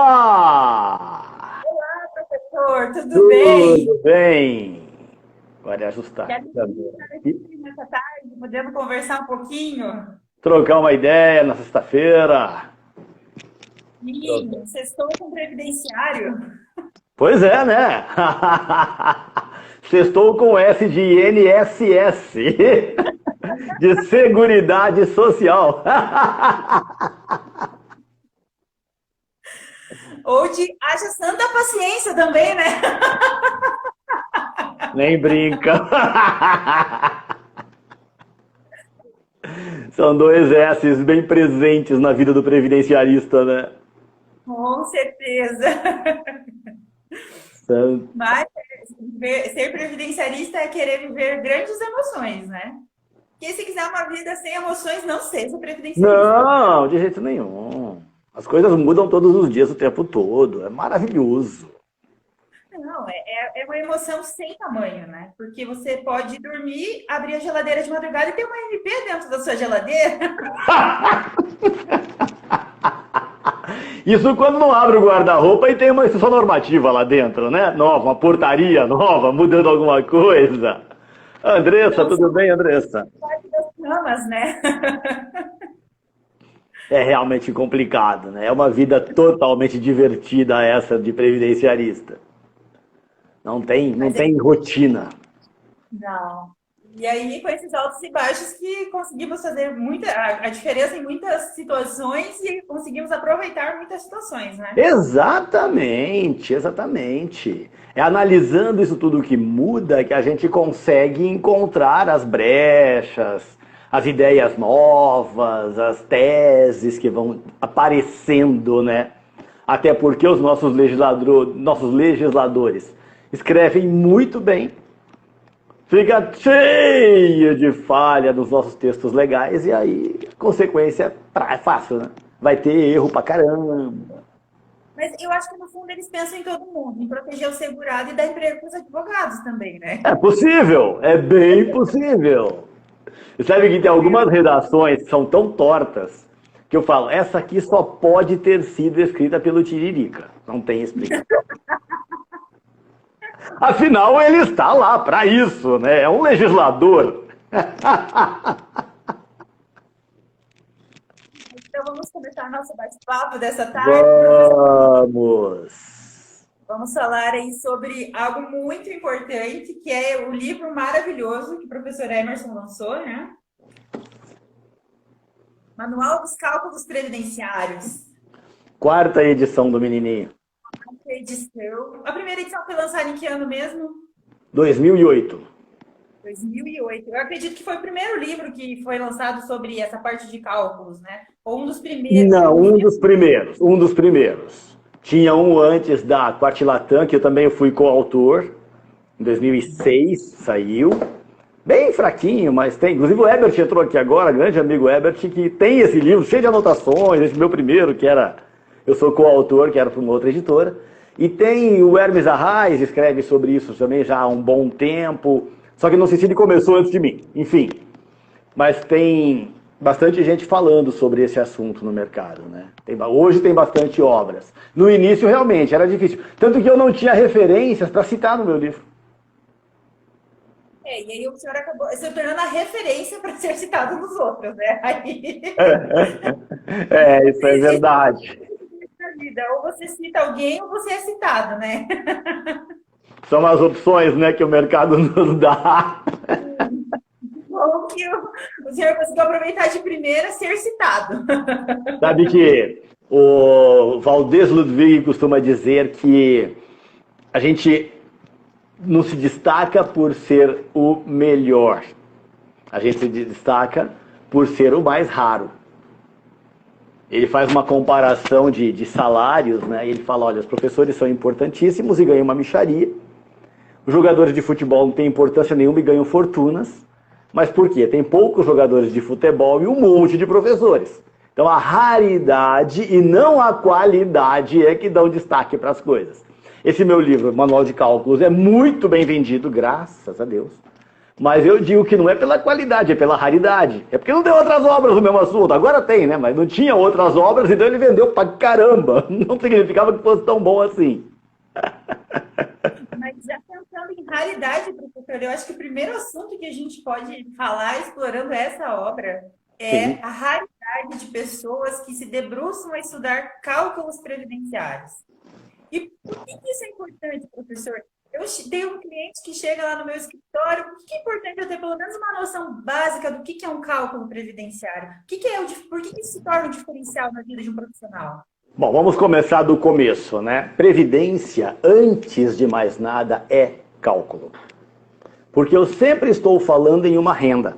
Olá! Professor, tudo bem? Tudo bem? Pode ajustar. Quer estar aqui nessa tarde? Podemos conversar um pouquinho? Trocar uma ideia na sexta-feira. Sim, sextou com previdenciário. Pois é, né? Sextou com S de INSS, de Seguridade Social. Ou de haja santa paciência também, né? Nem brinca. São dois S's bem presentes na vida do previdenciarista, né? Com certeza. São- Mas ser previdenciarista é querer viver grandes emoções, né? Porque se quiser uma vida sem emoções, não seja previdenciarista. Não, de jeito nenhum. As coisas mudam todos os dias, o tempo todo. É maravilhoso. Não, é uma emoção sem tamanho, né? Porque você pode dormir, abrir a geladeira de madrugada e ter uma MP dentro da sua geladeira. Isso quando não abre o guarda-roupa e tem uma instrução normativa lá dentro, né? Nova, uma portaria nova, mudando alguma coisa. Andressa, Não só tudo bem, Andressa? parte das camas, né? É realmente complicado, né? É uma vida totalmente divertida essa de previdenciarista. Não Mas é tem rotina. não. E aí, com esses altos e baixos, que conseguimos fazer a diferença em muitas situações e conseguimos aproveitar muitas situações, né? Exatamente, exatamente. É analisando isso tudo que muda que a gente consegue encontrar as brechas, as ideias novas, as teses que vão aparecendo, né? Até porque os nossos legisladores escrevem muito bem, fica cheio de falha nos nossos textos legais e aí a consequência é fácil, né? Vai ter erro pra caramba. Mas eu acho que, no fundo, eles pensam em todo mundo, em proteger o segurado e dar emprego para os advogados também, né? É possível, é bem possível. E sabe que tem algumas redações que são tão tortas que eu falo, essa aqui só pode ter sido escrita pelo Tiririca. Não tem explicação. Afinal, ele está lá para isso, né? É um legislador. Então, vamos começar nosso bate-papo dessa tarde, professor. Vamos. Vamos falar aí sobre algo muito importante, que é o livro maravilhoso que o professor Emerson lançou, né? Manual dos Cálculos Previdenciários. Quarta edição do menininho. Edição. A primeira edição foi lançada em que ano mesmo? 2008. 2008. Eu acredito que foi o primeiro livro que foi lançado sobre essa parte de cálculos, né? Ou um dos primeiros. Não, um dos primeiros. Um dos primeiros. Tinha um antes da Quartilatam, que eu também fui coautor. Em 2006 saiu. Bem fraquinho, mas tem. Inclusive o Ebert entrou aqui agora, grande amigo Ebert, que tem esse livro cheio de anotações, esse meu primeiro, que era. Eu sou coautor, que era para uma outra editora. E tem o Hermes Arraes, escreve sobre isso também já há um bom tempo. Só que não sei se ele começou antes de mim. Enfim. Mas tem bastante gente falando sobre esse assunto no mercado, né? Hoje tem bastante obras. No início, realmente, era difícil. Tanto que eu não tinha referências para citar no meu livro. E aí o senhor acabou se tornando a referência para ser citado nos outros, né? Aí... É, isso é verdade. Ou você cita alguém ou você é citado, né? São as opções, né, que o mercado nos dá. Bom que o senhor conseguiu aproveitar de primeira ser citado. Sabe que o Valdez Ludwig costuma dizer que a gente não se destaca por ser o melhor. A gente se destaca por ser o mais raro. Ele faz uma comparação de salários, né? E ele fala, olha, os professores são importantíssimos e ganham uma mixaria. Os jogadores de futebol não têm importância nenhuma e ganham fortunas. Mas por quê? Tem poucos jogadores de futebol e um monte de professores. Então a raridade e não a qualidade é que dão destaque para as coisas. Esse meu livro, Manual de Cálculos, é muito bem vendido, graças a Deus. Mas eu digo que não é pela qualidade, é pela raridade. É porque não tem outras obras no mesmo assunto. Agora tem, né? Mas não tinha outras obras, então ele vendeu pra caramba. Não significava que fosse tão bom assim. Mas já pensando em raridade, professor, eu acho que o primeiro assunto que a gente pode falar explorando essa obra é Sim. a raridade de pessoas que se debruçam a estudar cálculos previdenciários. E por que isso é importante, professor? Eu tenho um cliente que chega lá no meu escritório, o que é importante eu ter pelo menos uma noção básica do que é um cálculo previdenciário? Por que isso se torna um diferencial na vida de um profissional? Bom, vamos começar do começo, né? Previdência, antes de mais nada, é cálculo. Porque eu sempre estou falando em uma renda.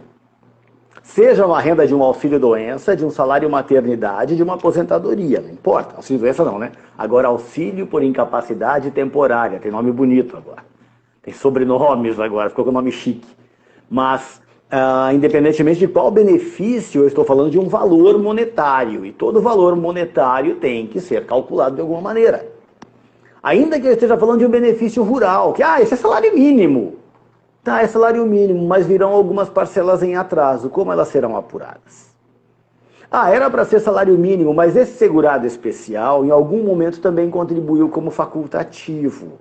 Seja uma renda de um auxílio-doença, de um salário-maternidade, de uma aposentadoria, não importa. Auxílio-doença não, né? Agora, auxílio por incapacidade temporária, tem nome bonito agora. Tem sobrenomes agora, ficou com nome chique. Mas, independentemente de qual benefício, eu estou falando de um valor monetário. E todo valor monetário tem que ser calculado de alguma maneira. Ainda que eu esteja falando de um benefício rural, que, esse é salário mínimo. Tá, é salário mínimo, mas virão algumas parcelas em atraso. Como elas serão apuradas? Era para ser salário mínimo, mas esse segurado especial, em algum momento, também contribuiu como facultativo.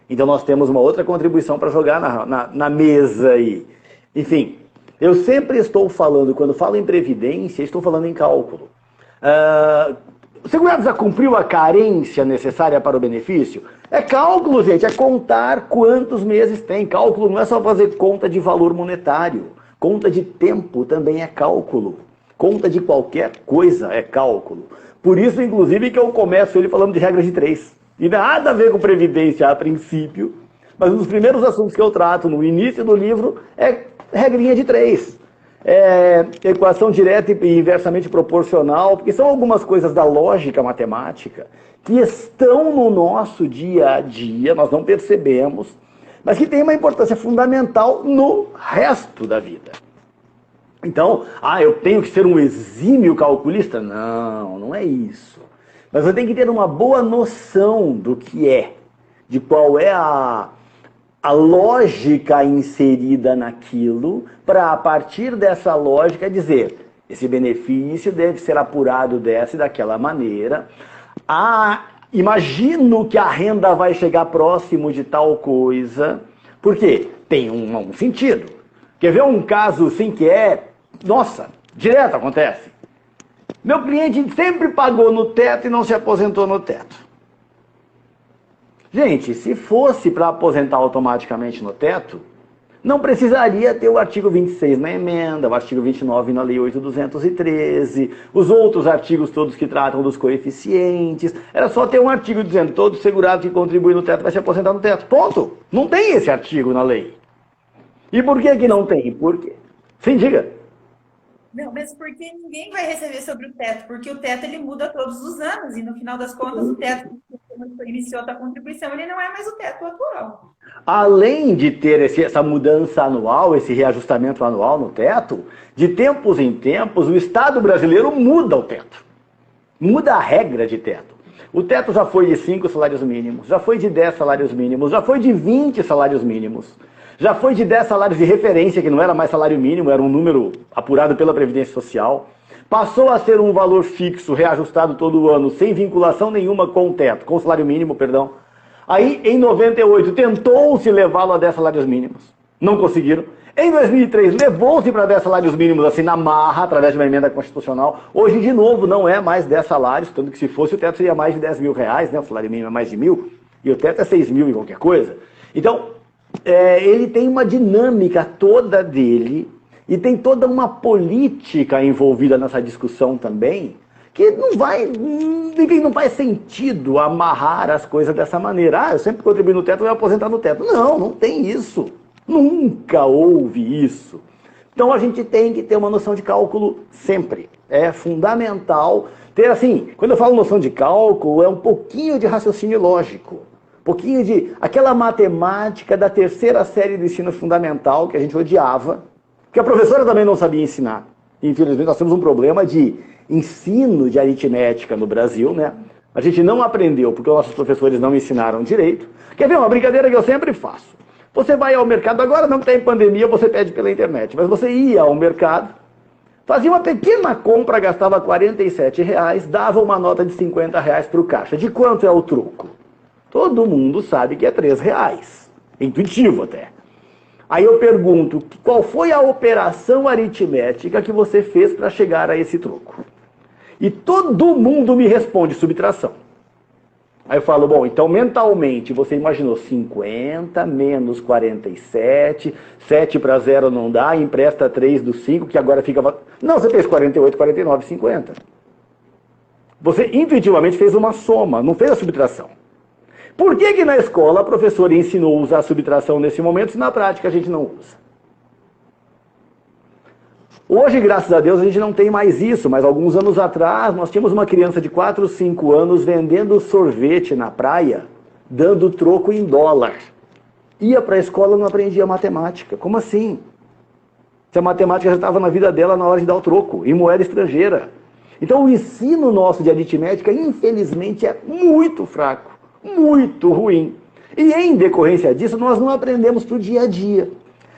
Então nós temos uma outra contribuição para jogar na mesa aí. Enfim, eu sempre estou falando, quando falo em previdência, estou falando em cálculo. O segurado já cumpriu a carência necessária para o benefício? É cálculo, gente, é contar quantos meses tem. Cálculo não é só fazer conta de valor monetário. Conta de tempo também é cálculo. Conta de qualquer coisa é cálculo. Por isso, inclusive, que eu começo ele falando de regra de 3. E nada a ver com previdência a princípio, mas um dos primeiros assuntos que eu trato no início do livro é regrinha de 3. Equação direta e inversamente proporcional, porque são algumas coisas da lógica matemática que estão no nosso dia a dia, nós não percebemos, mas que tem uma importância fundamental no resto da vida. Então, eu tenho que ser um exímio calculista? Não, não é isso. Mas eu tenho que ter uma boa noção do que é, de qual é a lógica inserida naquilo, para a partir dessa lógica dizer, esse benefício deve ser apurado dessa e daquela maneira. Imagino que a renda vai chegar próximo de tal coisa, porque tem um sentido. Quer ver um caso assim que direto acontece? Meu cliente sempre pagou no teto e não se aposentou no teto. Gente, se fosse para aposentar automaticamente no teto, não precisaria ter o artigo 26 na emenda, o artigo 29 na Lei 8.213, os outros artigos todos que tratam dos coeficientes. Era só ter um artigo dizendo todo segurado que contribui no teto vai se aposentar no teto. Ponto. Não tem esse artigo na lei. E por que não tem? Por quê? Sim, diga. Não, mas porque ninguém vai receber sobre o teto, porque o teto ele muda todos os anos e no final das contas o teto que iniciou a tua contribuição ele não é mais o teto atual. Além de ter essa mudança anual, esse reajustamento anual no teto, de tempos em tempos o Estado brasileiro muda o teto, muda a regra de teto. O teto já foi de 5 salários mínimos, já foi de 10 salários mínimos, já foi de 20 salários mínimos. Já foi de 10 salários de referência, que não era mais salário mínimo, era um número apurado pela Previdência Social. Passou a ser um valor fixo, reajustado todo ano, sem vinculação nenhuma com o teto, com o salário mínimo, perdão. Aí, em 98, tentou-se levá-lo a 10 salários mínimos. Não conseguiram. Em 2003, levou-se para 10 salários mínimos, assim, na marra, através de uma emenda constitucional. Hoje, de novo, não é mais 10 salários, tanto que se fosse, o teto seria mais de 10 mil reais, né? O salário mínimo é mais de 1.000, e o teto é 6 mil e qualquer coisa. Então, ele tem uma dinâmica toda dele e tem toda uma política envolvida nessa discussão também, que não faz sentido amarrar as coisas dessa maneira. Eu sempre contribuí no teto, eu vou aposentar no teto. Não tem isso. Nunca houve isso. Então a gente tem que ter uma noção de cálculo sempre. É fundamental ter, assim, quando eu falo noção de cálculo, é um pouquinho de raciocínio lógico. Um pouquinho de aquela matemática da terceira série do ensino fundamental que a gente odiava, que a professora também não sabia ensinar. Infelizmente nós temos um problema de ensino de aritmética no Brasil, né? A gente não aprendeu porque os nossos professores não ensinaram direito. Quer ver uma brincadeira que eu sempre faço? Você vai ao mercado, agora não está em pandemia, você pede pela internet, mas você ia ao mercado, fazia uma pequena compra, gastava R$ 47, dava uma nota de R$ 50 para o caixa. De quanto é o troco? Todo mundo sabe que é R$ 3. Intuitivo até. Aí eu pergunto, qual foi a operação aritmética que você fez para chegar a esse troco? E todo mundo me responde subtração. Aí eu falo, bom, então mentalmente você imaginou 50 menos 47, 7 para 0 não dá, empresta 3 do 5, que agora fica... Não, você fez 48, 49, 50. Você intuitivamente fez uma soma, não fez a subtração. Por que que na escola a professora ensinou a usar a subtração nesse momento, se na prática a gente não usa? Hoje, graças a Deus, a gente não tem mais isso, mas alguns anos atrás nós tínhamos uma criança de 4 ou 5 anos vendendo sorvete na praia, dando troco em dólar. Ia para a escola e não aprendia matemática. Como assim? Se a matemática já estava na vida dela na hora de dar o troco, em moeda estrangeira. Então o ensino nosso de aritmética, infelizmente, é muito fraco, muito ruim. E em decorrência disso, nós não aprendemos para o dia a dia.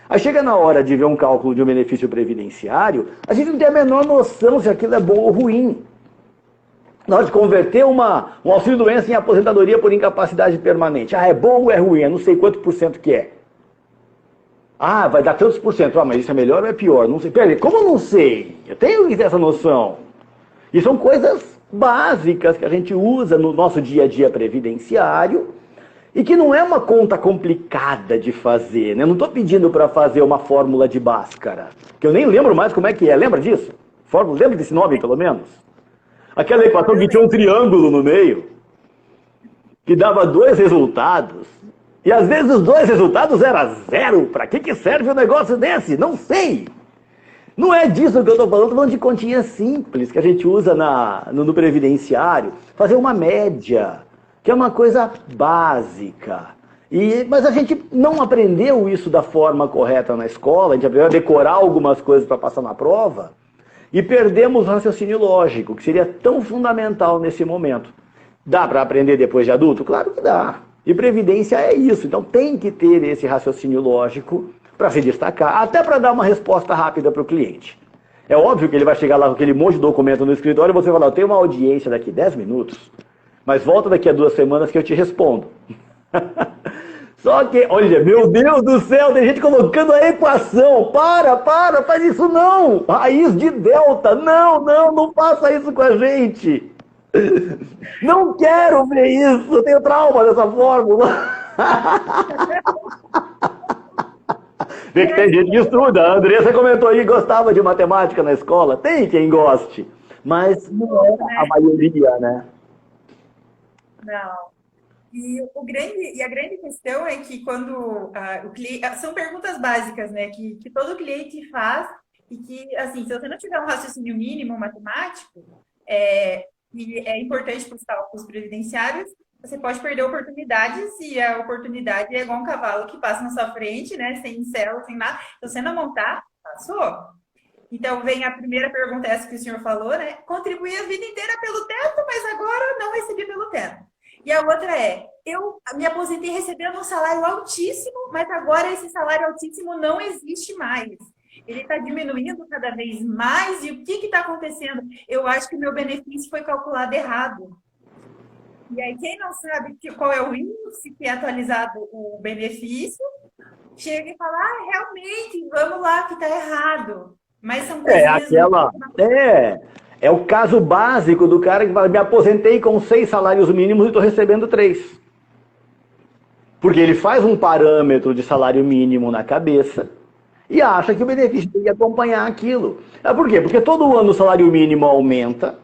Aí chega na hora de ver um cálculo de um benefício previdenciário, a gente não tem a menor noção se aquilo é bom ou ruim. Na hora de converter um auxílio-doença em aposentadoria por incapacidade permanente. Ah, é bom ou é ruim? Eu não sei quanto por cento que é. Ah, vai dar tantos por cento. Ah, mas isso é melhor ou é pior? Não sei. Peraí, como eu não sei? Eu tenho que ter essa noção. E são coisas básicas que a gente usa no nosso dia a dia previdenciário, e que não é uma conta complicada de fazer, né? Eu não estou pedindo para fazer uma fórmula de Bhaskara, que eu nem lembro mais como é que é. Lembra disso? Fórmula, lembra desse nome, pelo menos? Aquela equação que tinha um triângulo no meio, que dava 2 resultados, e às vezes os 2 resultados eram 0. Para que serve um negócio desse? Não sei. Não é disso que eu estou falando de continha simples, que a gente usa no previdenciário, fazer uma média, que é uma coisa básica. Mas a gente não aprendeu isso da forma correta na escola, a gente aprendeu a decorar algumas coisas para passar na prova, e perdemos o raciocínio lógico, que seria tão fundamental nesse momento. Dá para aprender depois de adulto? Claro que dá. E previdência é isso, então tem que ter esse raciocínio lógico para se destacar, até para dar uma resposta rápida para o cliente. É óbvio que ele vai chegar lá com aquele monte de documento no escritório e você vai falar, eu tenho uma audiência daqui 10 minutos, mas volta daqui a 2 semanas que eu te respondo. Só que, olha, meu Deus do céu, tem gente colocando a equação. Faz isso não. Raiz de delta. Não faça isso com a gente. Não quero ver isso, eu tenho trauma dessa fórmula. Vê que tem gente que estuda. A Andressa comentou aí que gostava de matemática na escola. Tem quem goste, mas não é a maioria, né? Não. E a grande questão é que quando o cliente... São perguntas básicas, né? Que todo cliente faz e que, assim, se você não tiver um raciocínio mínimo matemático, e é importante para os cálculos previdenciários, você pode perder oportunidades e a oportunidade é igual um cavalo que passa na sua frente, né? Sem céu, sem nada. Se você não montar, passou. Então, vem a primeira pergunta, essa que o senhor falou, né? Contribuí a vida inteira pelo teto, mas agora não recebi pelo teto. E a outra é, eu me aposentei recebendo um salário altíssimo, mas agora esse salário altíssimo não existe mais. Ele está diminuindo cada vez mais. E o que está acontecendo? Eu acho que o meu benefício foi calculado errado. E aí, quem não sabe qual é o índice que é atualizado o benefício, chega e fala, realmente, vamos lá, que está errado. Mas são coisas... É o caso básico do cara que fala, me aposentei com 6 salários mínimos e estou recebendo 3. Porque ele faz um parâmetro de salário mínimo na cabeça e acha que o benefício tem que acompanhar aquilo. Por quê? Porque todo ano o salário mínimo aumenta,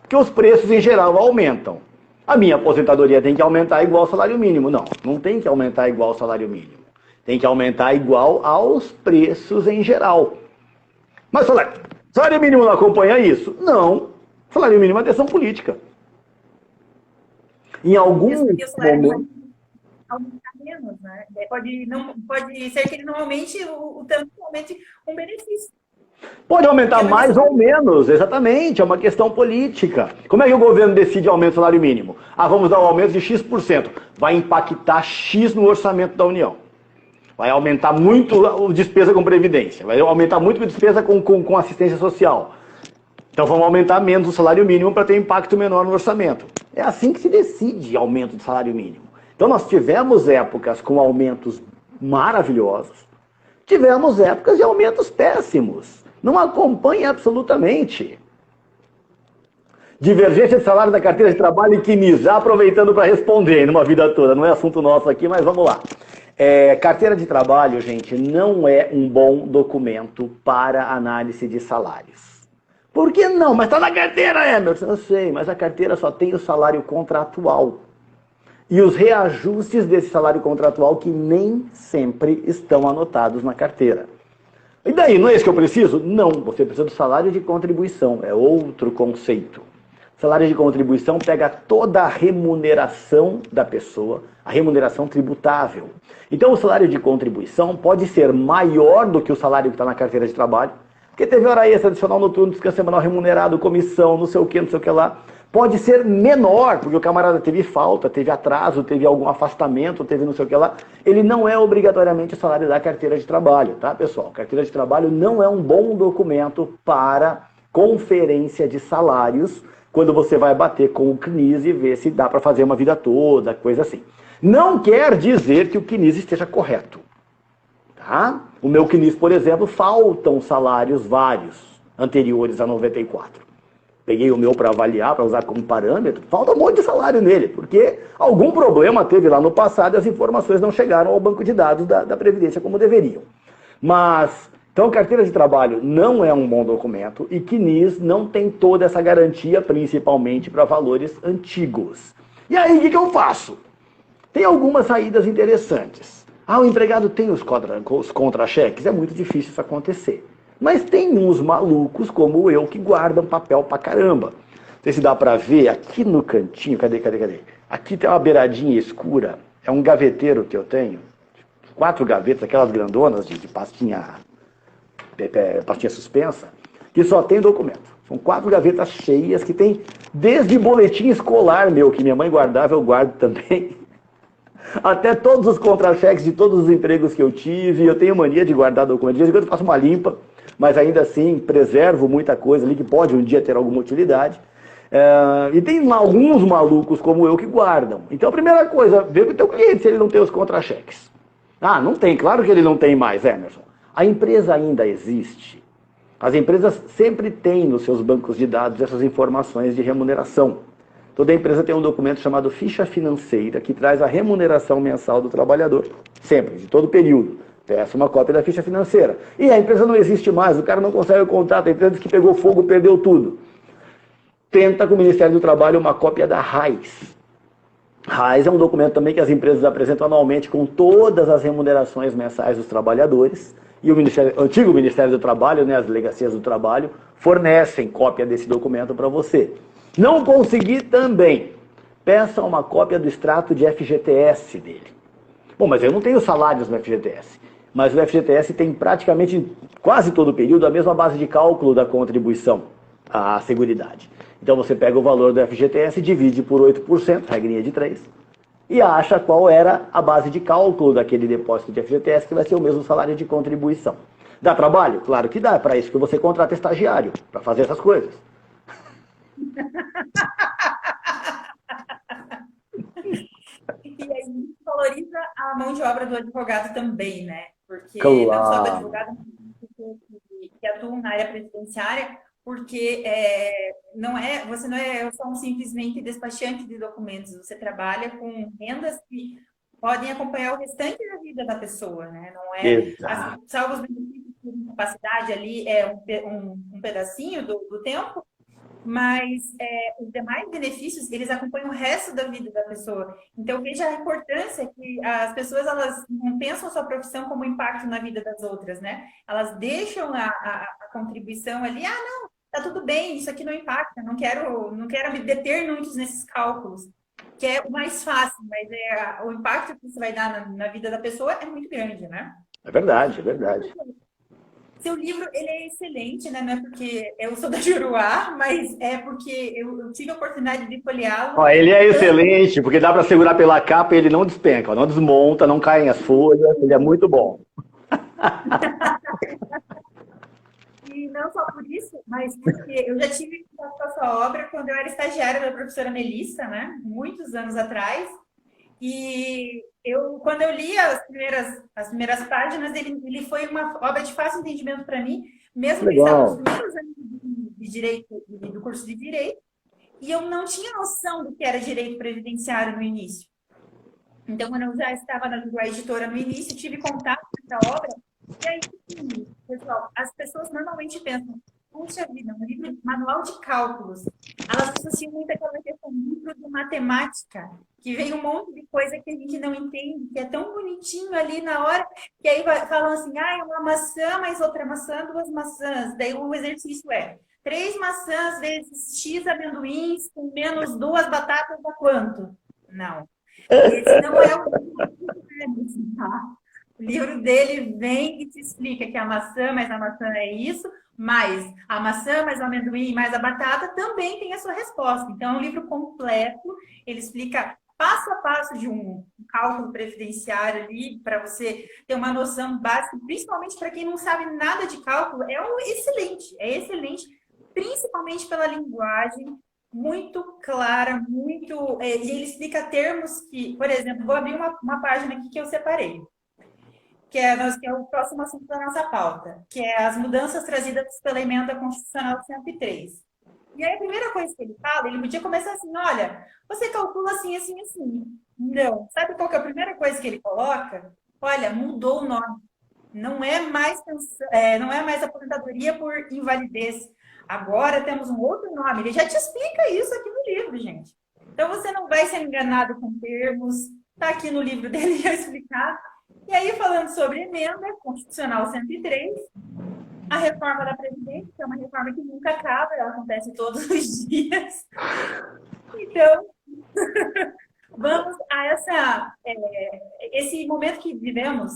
que os preços em geral aumentam. A minha aposentadoria tem que aumentar igual ao salário mínimo. Não tem que aumentar igual ao salário mínimo. Tem que aumentar igual aos preços em geral. Mas salário mínimo não acompanha isso? Não. Salário mínimo é decisão política. Em algum momento... aumentar menos, né? Pode ser que ele não aumente o tanto que aumente um benefício. Pode aumentar mais ou menos, exatamente, é uma questão política. Como é que o governo decide aumentar o salário mínimo? Vamos dar um aumento de X%. Vai impactar X no orçamento da União. Vai aumentar muito a despesa com previdência, vai aumentar muito a despesa com assistência social. Então vamos aumentar menos o salário mínimo para ter impacto menor no orçamento. É assim que se decide aumento do salário mínimo. Então nós tivemos épocas com aumentos maravilhosos, tivemos épocas de aumentos péssimos. Não acompanha absolutamente. Divergência de salário da carteira de trabalho e CNIS. Já aproveitando para responder numa vida toda. Não é assunto nosso aqui, mas vamos lá. Carteira de trabalho, gente, não é um bom documento para análise de salários. Por que não? Mas está na carteira, Emerson. Eu sei, mas a carteira só tem o salário contratual. E os reajustes desse salário contratual que nem sempre estão anotados na carteira. E daí, não é isso que eu preciso? Não, você precisa do salário de contribuição. É outro conceito. Salário de contribuição pega toda a remuneração da pessoa, a remuneração tributável. Então o salário de contribuição pode ser maior do que o salário que está na carteira de trabalho, porque teve hora extra, adicional noturno, descanso semanal remunerado, comissão, não sei o que lá. Pode ser menor, porque o camarada teve falta, teve atraso, teve algum afastamento, teve não sei o que lá. Ele não é obrigatoriamente o salário da carteira de trabalho, tá, pessoal? Carteira de trabalho não é um bom documento para conferência de salários, quando você vai bater com o CNIS e ver se dá para fazer uma vida toda, coisa assim. Não quer dizer que o CNIS esteja correto. Tá? O meu CNIS, por exemplo, faltam salários vários anteriores a 94. Peguei o meu para avaliar, para usar como parâmetro, falta um monte de salário nele, porque algum problema teve lá no passado e as informações não chegaram ao banco de dados da Previdência como deveriam. Mas, então, carteira de trabalho não é um bom documento e CNIS não tem toda essa garantia, principalmente para valores antigos. E aí, o que eu faço? Tem algumas saídas interessantes. O empregado tem os contra-cheques? É muito difícil isso acontecer. Mas tem uns malucos como eu que guardam papel pra caramba. Não sei se dá pra ver aqui no cantinho, cadê? Aqui tem uma beiradinha escura, é um gaveteiro que eu tenho. 4 gavetas, aquelas grandonas de pastinha suspensa, que só tem documento. São 4 gavetas cheias que tem desde boletim escolar meu, que minha mãe guardava, eu guardo também. Até todos os contra-cheques de todos os empregos que eu tive. Eu tenho mania de guardar documentos. De vez em quando eu faço uma limpa, mas ainda assim preservo muita coisa ali que pode um dia ter alguma utilidade. E tem alguns malucos como eu que guardam. Então a primeira coisa, vê com o teu cliente se ele não tem os contra-cheques. Não tem, claro que ele não tem mais, Emerson. A empresa ainda existe. As empresas sempre têm nos seus bancos de dados essas informações de remuneração. Toda empresa tem um documento chamado ficha financeira, que traz a remuneração mensal do trabalhador, sempre, de todo período. Peça uma cópia da ficha financeira. E a empresa não existe mais, o cara não consegue o contato, a empresa diz que pegou fogo, perdeu tudo. Tenta com o Ministério do Trabalho uma cópia da RAIS. RAIS é um documento também que as empresas apresentam anualmente com todas as remunerações mensais dos trabalhadores. E o antigo Ministério do Trabalho, as delegacias do trabalho, fornecem cópia desse documento para você. Não conseguir também, peça uma cópia do extrato de FGTS dele. Bom, mas eu não tenho salários no FGTS. Mas o FGTS tem praticamente, quase todo o período, a mesma base de cálculo da contribuição à Seguridade. Então você pega o valor do FGTS, divide por 8%, regrinha de 3, e acha qual era a base de cálculo daquele depósito de FGTS, que vai ser o mesmo salário de contribuição. Dá trabalho? Claro que dá, é para isso que você contrata estagiário, para fazer essas coisas. E aí valoriza a mão de obra do advogado também, né? Porque Claro. não só do advogado que atuam na área previdenciária, porque você não é só simplesmente despachante de documentos, você trabalha com rendas que podem acompanhar o restante da vida da pessoa, né? Não é, salvo os benefícios de incapacidade ali, um pedacinho do tempo, mas os demais benefícios, eles acompanham o resto da vida da pessoa. Então, veja a importância que as pessoas, elas não pensam a sua profissão como impacto na vida das outras, né? Elas deixam a contribuição ali, não, tá tudo bem, isso aqui não impacta, não quero me deter muito nesses cálculos, que é o mais fácil, mas o impacto que você vai dar na vida da pessoa é muito grande, né? É verdade, é verdade. Seu livro, ele é excelente, né? Não é porque eu sou da Juruá, mas é porque eu tive a oportunidade de folheá-lo. Ó, ele é excelente, porque dá para segurar pela capa e ele não despenca, ó, não desmonta, não caem as folhas, ele é muito bom. E não só por isso, mas porque eu já tive contato com a sua obra quando eu era estagiária da professora Melissa, né? Muitos anos atrás. E quando eu li as primeiras páginas, ele foi uma obra de fácil entendimento para mim, mesmo que estava nos primeiros anos de direito, do curso de direito, e eu não tinha noção do que era direito previdenciário no início. Então, quando eu já estava na editora no início, tive contato com essa obra. E aí, pessoal, as pessoas normalmente pensam, puxa vida, um livro manual de cálculos. Elas associam muito aquela questão do livro de matemática, que vem um monte de coisa que a gente não entende, que é tão bonitinho ali na hora, que aí falam assim, é uma maçã mais outra maçã, 2 maçãs. Daí o exercício é 3 maçãs vezes X amendoins com menos 2 batatas dá quanto? Não. Esse não é o livro, tá? O livro dele vem e te explica que a maçã mais a maçã é isso, mas a maçã mais o amendoim mais a batata também tem a sua resposta. Então, é um livro completo, ele explica passo a passo de um cálculo previdenciário ali, para você ter uma noção básica, principalmente para quem não sabe nada de cálculo, é excelente, principalmente pela linguagem, muito clara, muito... e ele explica termos que, por exemplo, vou abrir uma página aqui que eu separei, que é o próximo assunto da nossa pauta, que é as mudanças trazidas pela Emenda Constitucional 103. E aí a primeira coisa que ele fala, ele podia começar assim, olha, você calcula assim, assim, assim. Não. Sabe qual que é a primeira coisa que ele coloca? Olha, mudou o nome. Não é mais aposentadoria por invalidez. Agora temos um outro nome. Ele já te explica isso aqui no livro, gente. Então você não vai ser enganado com termos. Está aqui no livro dele já explicado. E aí, falando sobre emenda constitucional 103, a reforma da Previdência, que é uma reforma que nunca acaba, ela acontece todos os dias. Então, vamos a esse momento que vivemos.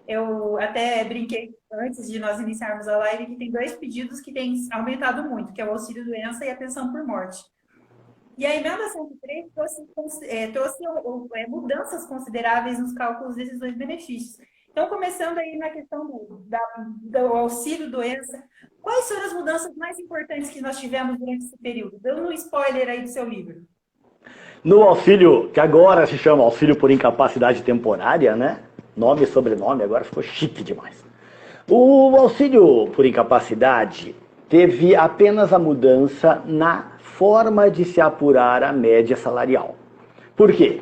Eu até brinquei antes de nós iniciarmos a live que tem 2 pedidos que têm aumentado muito, que é o auxílio-doença e a pensão por morte. E a emenda 103 trouxe mudanças consideráveis nos cálculos desses 2 benefícios. Então, começando aí na questão do auxílio-doença, quais foram as mudanças mais importantes que nós tivemos durante esse período? Dando um spoiler aí do seu livro. No auxílio, que agora se chama auxílio por incapacidade temporária, né? Nome e sobrenome, agora ficou chique demais. O auxílio por incapacidade teve apenas a mudança na forma de se apurar a média salarial. Por quê?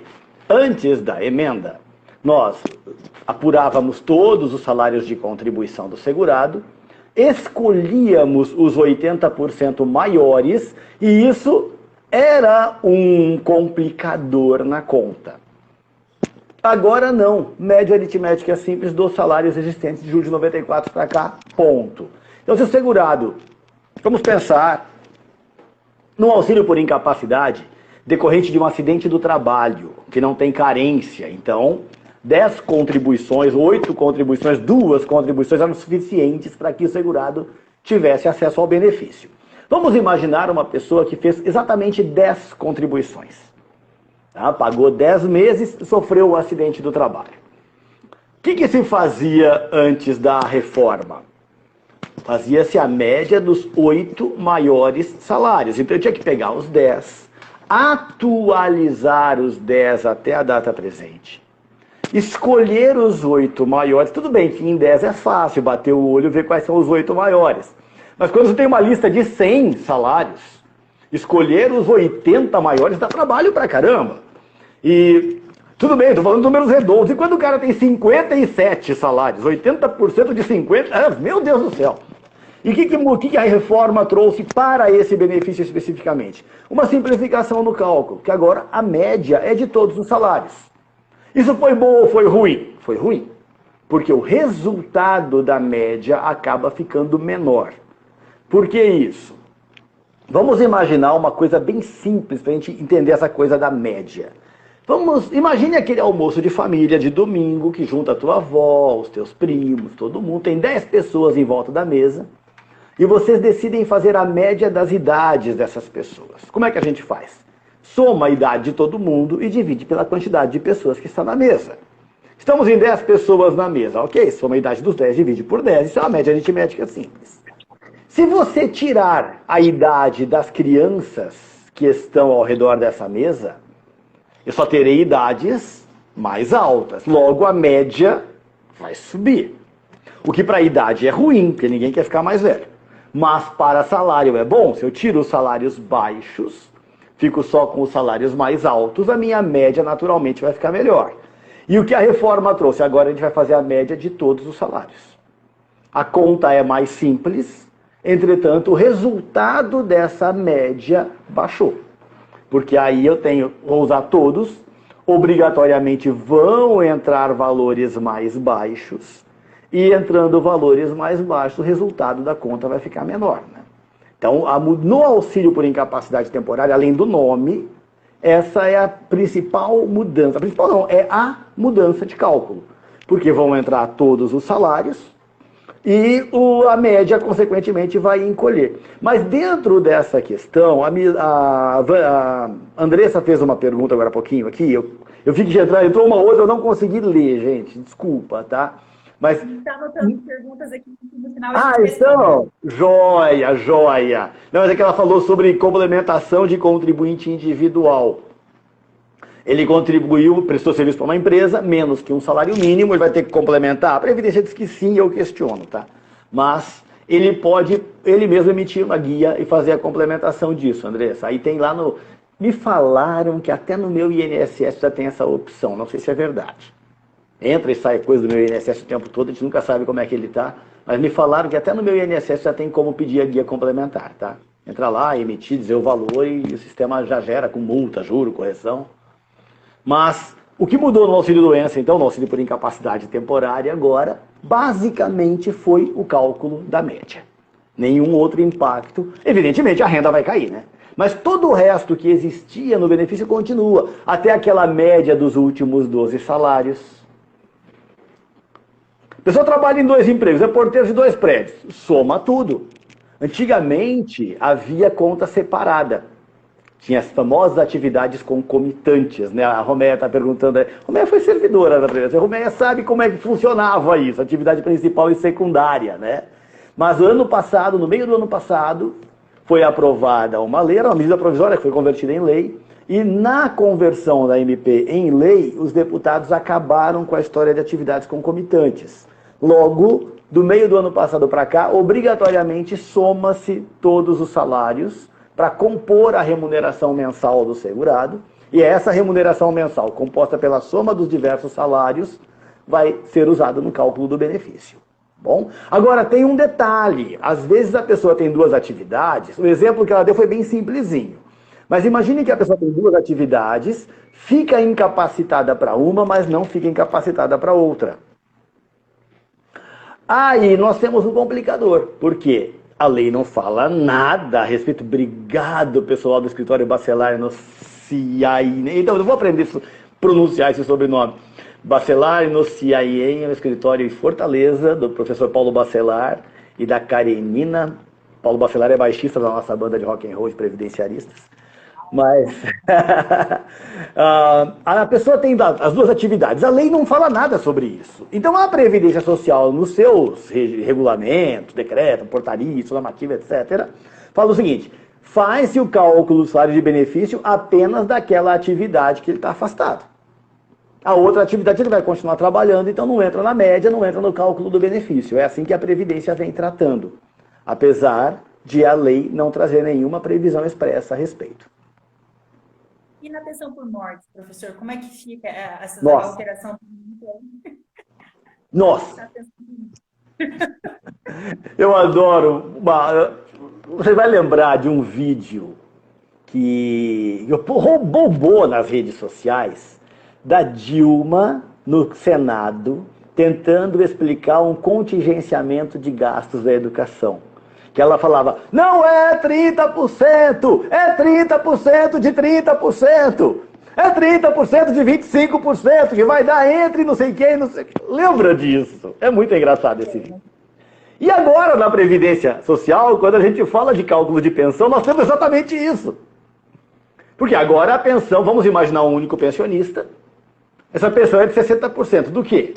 Antes da emenda, nós apurávamos todos os salários de contribuição do segurado, escolhíamos os 80% maiores, e isso era um complicador na conta. Agora não, média aritmética simples dos salários existentes de julho de 94 para cá, ponto. Então, se o segurado, vamos pensar no auxílio por incapacidade decorrente de um acidente do trabalho, que não tem carência, então 10 contribuições, 8 contribuições, 2 contribuições eram suficientes para que o segurado tivesse acesso ao benefício. Vamos imaginar uma pessoa que fez exatamente 10 contribuições. Tá? Pagou 10 meses e sofreu o acidente do trabalho. O que se fazia antes da reforma? Fazia-se a média dos 8 maiores salários. Então eu tinha que pegar os 10, atualizar os 10 até a data presente, escolher os 8 maiores. Tudo bem que em 10 é fácil bater o olho e ver quais são os 8 maiores. Mas quando você tem uma lista de 100 salários, escolher os 80 maiores dá trabalho pra caramba. E tudo bem, estou falando de números redondos. E quando o cara tem 57 salários, 80% de 50, meu Deus do céu. E o que a reforma trouxe para esse benefício especificamente? Uma simplificação no cálculo, que agora a média é de todos os salários. Isso foi bom ou foi ruim? Foi ruim, porque o resultado da média acaba ficando menor. Por que isso? Vamos imaginar uma coisa bem simples para a gente entender essa coisa da média. Imagine aquele almoço de família de domingo que junta a tua avó, os teus primos, todo mundo. Tem 10 pessoas em volta da mesa e vocês decidem fazer a média das idades dessas pessoas. Como é que a gente faz? Soma a idade de todo mundo e divide pela quantidade de pessoas que estão na mesa. Estamos em 10 pessoas na mesa, ok? Soma a idade dos 10, divide por 10. Isso é uma média aritmética simples. Se você tirar a idade das crianças que estão ao redor dessa mesa, eu só terei idades mais altas. Logo, a média vai subir. O que para a idade é ruim, porque ninguém quer ficar mais velho. Mas para salário é bom. Se eu tiro os salários baixos, fico só com os salários mais altos, a minha média naturalmente vai ficar melhor. E o que a reforma trouxe? Agora a gente vai fazer a média de todos os salários. A conta é mais simples, entretanto, o resultado dessa média baixou. Porque aí vou usar todos, obrigatoriamente vão entrar valores mais baixos, e entrando valores mais baixos, o resultado da conta vai ficar menor, né? Então, no auxílio por incapacidade temporária, além do nome, essa é a principal mudança. A principal não, é a mudança de cálculo. Porque vão entrar todos os salários e a média, consequentemente, vai encolher. Mas dentro dessa questão, a Andressa fez uma pergunta agora há pouquinho aqui. Eu vi que já entrou uma outra, eu não consegui ler, gente. Desculpa, tá? Mas... Está anotando perguntas aqui no final. Então, joia. Não, mas é que ela falou sobre complementação de contribuinte individual. Ele contribuiu, prestou serviço para uma empresa, menos que um salário mínimo, ele vai ter que complementar. A Previdência diz que sim, eu questiono, tá? Mas ele pode, ele mesmo emitir uma guia e fazer a complementação disso, Andressa. Aí tem lá no... Me falaram que até no meu INSS já tem essa opção, não sei se é verdade. Entra e sai coisa do meu INSS o tempo todo, a gente nunca sabe como é que ele está. Mas me falaram que até no meu INSS já tem como pedir a guia complementar, tá? Entra lá, emitir, dizer o valor e o sistema já gera com multa, juro, correção. Mas o que mudou no auxílio-doença, então, no auxílio por incapacidade temporária agora, basicamente foi o cálculo da média. Nenhum outro impacto. Evidentemente a renda vai cair, né? Mas todo o resto que existia no benefício continua. Até aquela média dos últimos 12 salários. A pessoa trabalha em 2 empregos, é porteiro de 2 prédios. Soma tudo. Antigamente havia conta separada. Tinha as famosas atividades concomitantes, né? A Roméia está perguntando. A Roméia foi servidora da Previdência. A Roméia sabe como é que funcionava isso, atividade principal e secundária, né? Mas ano passado, no meio do ano passado, foi aprovada uma lei, era uma medida provisória que foi convertida em lei, e na conversão da MP em lei, os deputados acabaram com a história de atividades concomitantes. Logo, do meio do ano passado para cá, obrigatoriamente soma-se todos os salários para compor a remuneração mensal do segurado, e essa remuneração mensal, composta pela soma dos diversos salários, vai ser usada no cálculo do benefício. Bom, agora tem um detalhe, às vezes a pessoa tem 2 atividades, o exemplo que ela deu foi bem simplesinho, mas imagine que a pessoa tem 2 atividades, fica incapacitada para uma, mas não fica incapacitada para outra. Aí nós temos um complicador, porque a lei não fala nada a respeito. Obrigado, pessoal do escritório Bacelar no CIAI. Então, eu vou aprender a pronunciar esse sobrenome. Bacelar no CIAI é um escritório em Fortaleza, do professor Paulo Bacelar e da Karenina. Paulo Bacelar é baixista da nossa banda de rock and roll de previdenciaristas. Mas a pessoa tem as 2 atividades. A lei não fala nada sobre isso. Então a Previdência Social, nos seus regulamentos, decreto, portaria, normativa, etc., fala o seguinte: faz-se o cálculo do salário de benefício apenas daquela atividade que ele está afastado. A outra atividade ele vai continuar trabalhando, então não entra na média, não entra no cálculo do benefício. É assim que a Previdência vem tratando, apesar de a lei não trazer nenhuma previsão expressa a respeito. E na pensão por morte, professor, como é que fica essa alteração? Nossa! Eu adoro. Você vai lembrar de um vídeo que roubou nas redes sociais da Dilma no Senado tentando explicar um contingenciamento de gastos da educação. Que ela falava, não é 30%, é 30% de 30%. É 30% de 25%, que vai dar entre não sei quem, não sei quem. Lembra disso? É muito engraçado esse vídeo. E agora, na Previdência Social, quando a gente fala de cálculo de pensão, nós temos exatamente isso. Porque agora a pensão, vamos imaginar um único pensionista, essa pensão é de 60%. Do quê?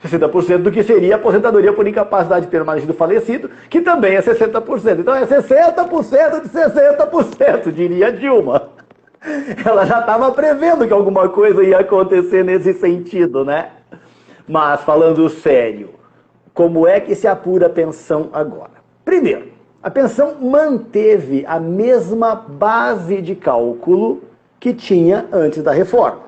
60% do que seria a aposentadoria por incapacidade permanente do falecido, que também é 60%. Então é 60% de 60%, diria Dilma. Ela já estava prevendo que alguma coisa ia acontecer nesse sentido, né? Mas, falando sério, como é que se apura a pensão agora? Primeiro, a pensão manteve a mesma base de cálculo que tinha antes da reforma.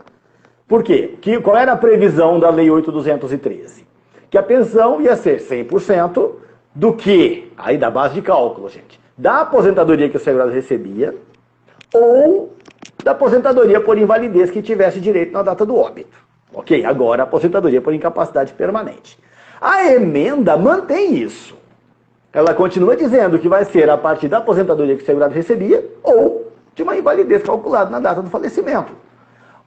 Por quê? Qual era a previsão da Lei 8.213? Que a pensão ia ser 100% do que? Aí da base de cálculo, gente. Da aposentadoria que o segurado recebia ou da aposentadoria por invalidez que tivesse direito na data do óbito. Ok? Agora, a aposentadoria por incapacidade permanente. A emenda mantém isso. Ela continua dizendo que vai ser a partir da aposentadoria que o segurado recebia ou de uma invalidez calculada na data do falecimento.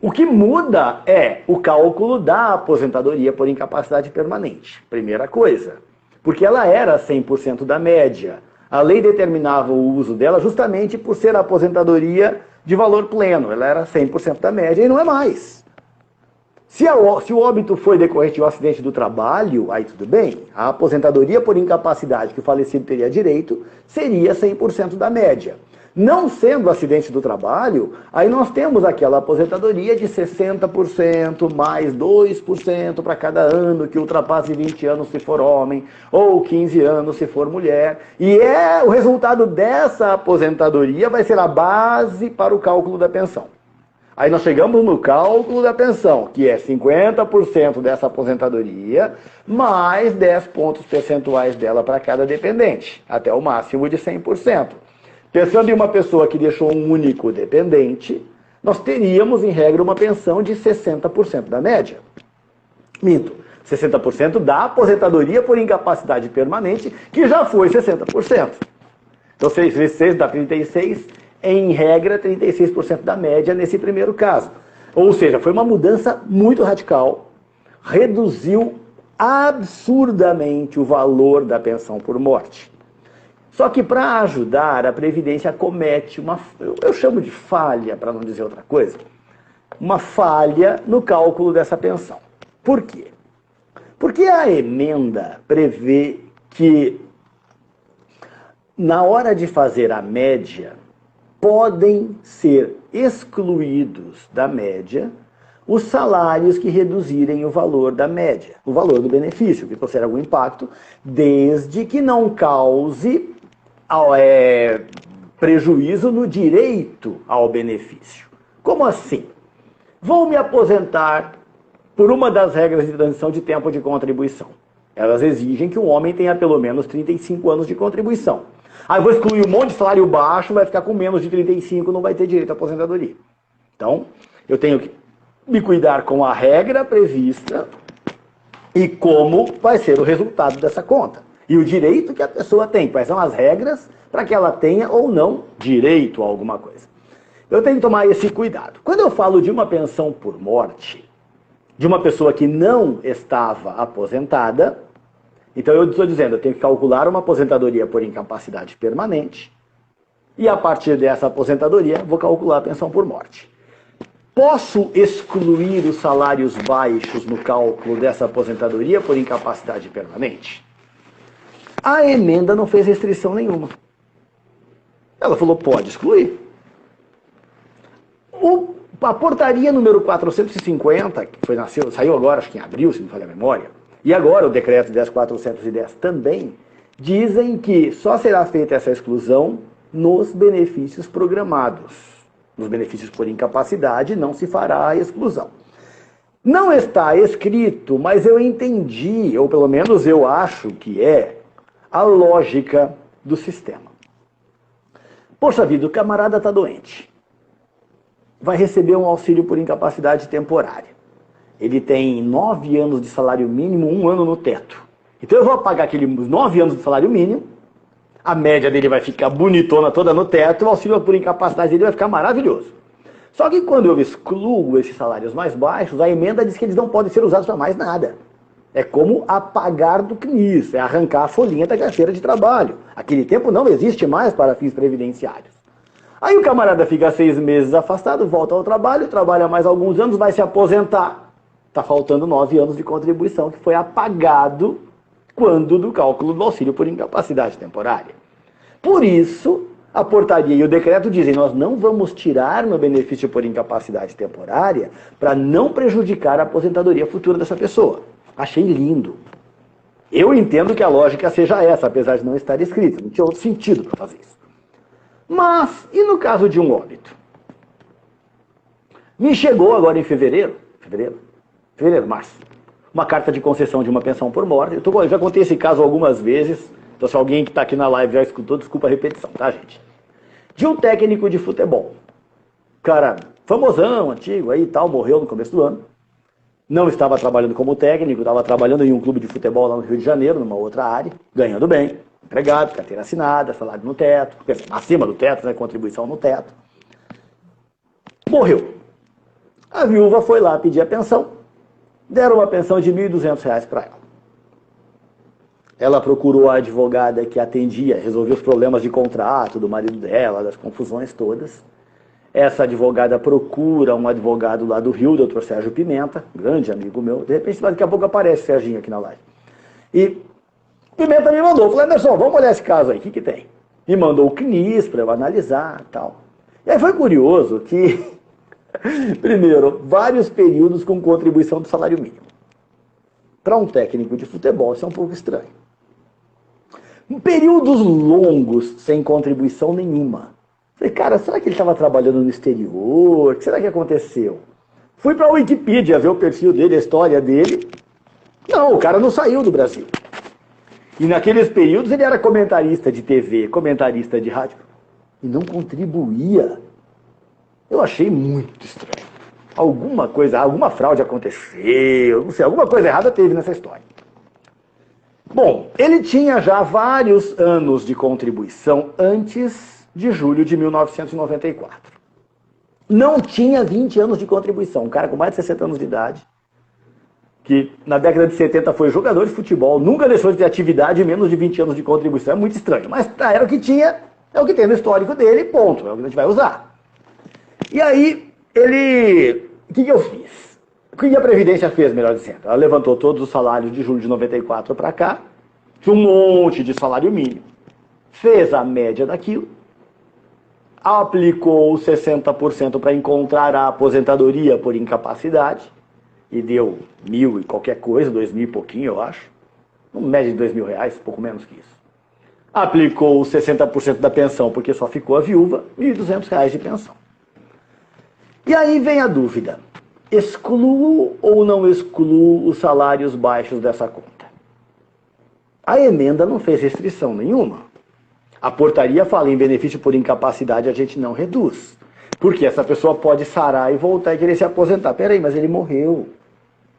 O que muda é o cálculo da aposentadoria por incapacidade permanente. Primeira coisa, porque ela era 100% da média. A lei determinava o uso dela justamente por ser a aposentadoria de valor pleno. Ela era 100% da média e não é mais. Se o óbito foi decorrente de um acidente do trabalho, aí tudo bem. A aposentadoria por incapacidade que o falecido teria direito seria 100% da média. Não sendo acidente do trabalho, aí nós temos aquela aposentadoria de 60% mais 2% para cada ano que ultrapasse 20 anos se for homem, ou 15 anos se for mulher. E o resultado dessa aposentadoria vai ser a base para o cálculo da pensão. Aí nós chegamos no cálculo da pensão, que é 50% dessa aposentadoria, mais 10 pontos percentuais dela para cada dependente, até o máximo de 100%. Pensando em uma pessoa que deixou um único dependente, nós teríamos, em regra, uma pensão de 60% da média. Minto, 60% da aposentadoria por incapacidade permanente, que já foi 60%. Então, 6 vezes 6 dá 36, em regra, 36% da média nesse primeiro caso. Ou seja, foi uma mudança muito radical, reduziu absurdamente o valor da pensão por morte. Só que para ajudar, a Previdência comete eu chamo de falha, para não dizer outra coisa, uma falha no cálculo dessa pensão. Por quê? Porque a emenda prevê que, na hora de fazer a média, podem ser excluídos da média os salários que reduzirem o valor da média, o valor do benefício, que trouxer algum impacto, desde que não cause prejuízo no direito ao benefício. Como assim? Vou me aposentar por uma das regras de transição de tempo de contribuição. Elas exigem que um homem tenha pelo menos 35 anos de contribuição. Aí vou excluir um monte de salário baixo, vai ficar com menos de 35, não vai ter direito à aposentadoria. Então, eu tenho que me cuidar com a regra prevista e como vai ser o resultado dessa conta. E o direito que a pessoa tem, quais são as regras para que ela tenha ou não direito a alguma coisa. Eu tenho que tomar esse cuidado. Quando eu falo de uma pensão por morte, de uma pessoa que não estava aposentada, então eu estou dizendo, eu tenho que calcular uma aposentadoria por incapacidade permanente e a partir dessa aposentadoria vou calcular a pensão por morte. Posso excluir os salários baixos no cálculo dessa aposentadoria por incapacidade permanente? A emenda não fez restrição nenhuma. Ela falou, pode excluir. A portaria número 450, que saiu agora, acho que em abril, se não me falha a memória, e agora o decreto 10.410 também, dizem que só será feita essa exclusão nos benefícios programados. Nos benefícios por incapacidade não se fará a exclusão. Não está escrito, mas eu entendi, ou pelo menos eu acho que é, a lógica do sistema. Poxa vida, o camarada está doente. Vai receber um auxílio por incapacidade temporária. Ele tem 9 anos de salário mínimo, 1 ano no teto. Então eu vou pagar aqueles 9 anos de salário mínimo, a média dele vai ficar bonitona toda no teto, o auxílio por incapacidade dele vai ficar maravilhoso. Só que quando eu excluo esses salários mais baixos, a emenda diz que eles não podem ser usados para mais nada. É como apagar do CNIS, é arrancar a folhinha da carteira de trabalho. Aquele tempo não existe mais para fins previdenciários. Aí o camarada fica 6 meses afastado, volta ao trabalho, trabalha mais alguns anos, vai se aposentar. Está faltando 9 anos de contribuição que foi apagado quando do cálculo do auxílio por incapacidade temporária. Por isso, a portaria e o decreto dizem, nós não vamos tirar no benefício por incapacidade temporária para não prejudicar a aposentadoria futura dessa pessoa. Achei lindo. Eu entendo que a lógica seja essa, apesar de não estar escrita. Não tinha outro sentido para fazer isso. Mas, e no caso de um óbito? Me chegou agora em fevereiro, março, uma carta de concessão de uma pensão por morte. Eu já contei esse caso algumas vezes, então se alguém que está aqui na live já escutou, desculpa a repetição, tá, gente? De um técnico de futebol. Cara, famosão, antigo aí e tal, morreu no começo do ano. Não estava trabalhando como técnico, estava trabalhando em um clube de futebol lá no Rio de Janeiro, numa outra área, ganhando bem, empregado, carteira assinada, salário no teto, acima do teto, né, contribuição no teto. Morreu. A viúva foi lá pedir a pensão, deram uma pensão de R$ 1.200 para ela. Ela procurou a advogada que atendia, resolveu os problemas de contrato do marido dela, das confusões todas. Essa advogada procura um advogado lá do Rio, Dr. Sérgio Pimenta, grande amigo meu. De repente, daqui a pouco aparece o Serginho aqui na live. E Pimenta me mandou, falou, Anderson, vamos olhar esse caso aí, o que tem? Me mandou o CNIS para eu analisar e tal. E aí foi curioso que, primeiro, vários períodos com contribuição do salário mínimo. Para um técnico de futebol, isso é um pouco estranho. Períodos longos sem contribuição nenhuma. Falei, cara, será que ele estava trabalhando no exterior? O que será que aconteceu? Fui para a Wikipedia ver o perfil dele, a história dele. Não, o cara não saiu do Brasil. E naqueles períodos ele era comentarista de TV, comentarista de rádio. E não contribuía. Eu achei muito estranho. Alguma coisa, alguma fraude aconteceu, não sei, alguma coisa errada teve nessa história. Bom, ele tinha já vários anos de contribuição antes de julho de 1994. Não tinha 20 anos de contribuição. Um cara com mais de 60 anos de idade, que na década de 70 foi jogador de futebol, nunca deixou de ter atividade e menos de 20 anos de contribuição. É muito estranho. Mas era o que tinha, é o que tem no histórico dele, ponto. É o que a gente vai usar. E aí, o que eu fiz? O que a Previdência fez, melhor dizendo? Ela levantou todos os salários de julho de 94 para cá, tinha um monte de salário mínimo, fez a média daquilo, aplicou 60% para encontrar a aposentadoria por incapacidade, e deu 1.000 e qualquer coisa, 2.000 e pouquinho, eu acho. Uma média de R$ 2.000, pouco menos que isso. Aplicou 60% da pensão, porque só ficou a viúva, R$ 1.200 de pensão. E aí vem a dúvida. Excluo ou não excluo os salários baixos dessa conta? A emenda não fez restrição nenhuma. A portaria fala em benefício por incapacidade, a gente não reduz. Porque essa pessoa pode sarar e voltar e querer se aposentar. Peraí, mas ele morreu.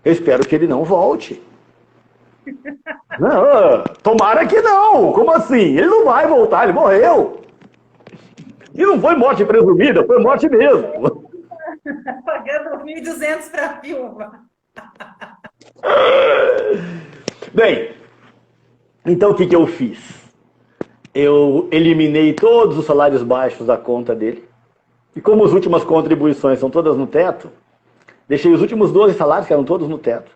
Eu espero que ele não volte. Não, tomara que não. Como assim? Ele não vai voltar, ele morreu. E não foi morte presumida, foi morte mesmo. Pagando 1.200 para a viúva. Bem, então o que eu fiz? Eu eliminei todos os salários baixos da conta dele. E como as últimas contribuições são todas no teto, deixei os últimos 12 salários, que eram todos no teto.